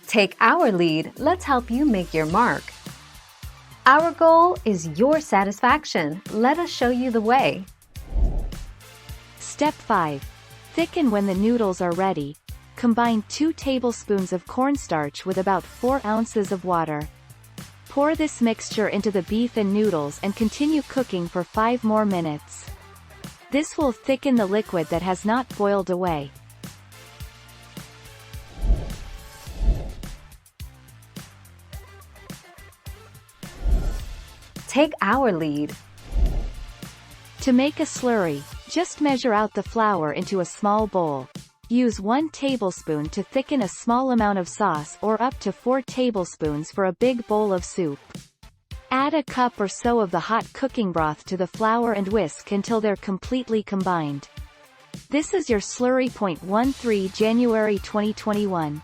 Take our lead, let's help you make your mark. Our goal is your satisfaction. Let us show you the way. Step 5. Thicken when the noodles are ready. Combine 2 tablespoons of cornstarch with about 4 ounces of water. Pour this mixture into the beef and noodles and continue cooking for 5 more minutes. This will thicken the liquid that has not boiled away. Take our lead. To make a slurry, just measure out the flour into a small bowl. Use 1 tablespoon to thicken a small amount of sauce or up to 4 tablespoons for a big bowl of soup. Add a cup or so of the hot cooking broth to the flour and whisk until they're completely combined. This is your slurry. 13 January 2021.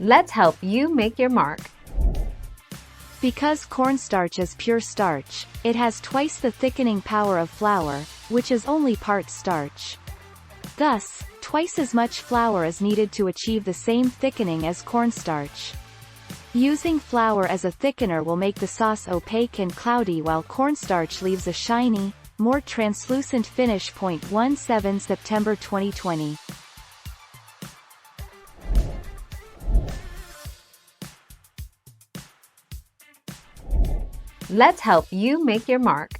Let's help you make your mark. Because cornstarch is pure starch, it has twice the thickening power of flour, which is only part starch. Thus, twice as much flour is needed to achieve the same thickening as cornstarch. Using flour as a thickener will make the sauce opaque and cloudy, while cornstarch leaves a shiny, more translucent finish. 17 September 2020. Let's help you make your mark.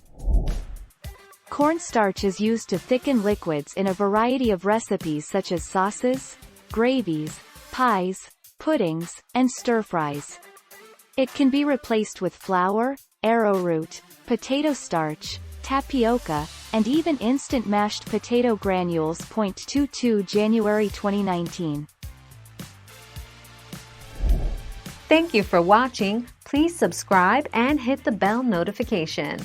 Cornstarch is used to thicken liquids in a variety of recipes such as sauces, gravies, pies, puddings, and stir-fries. It can be replaced with flour, arrowroot, potato starch, tapioca, and even instant mashed potato granules. 22 January 2019. Thank you for watching. Please subscribe and hit the bell notification.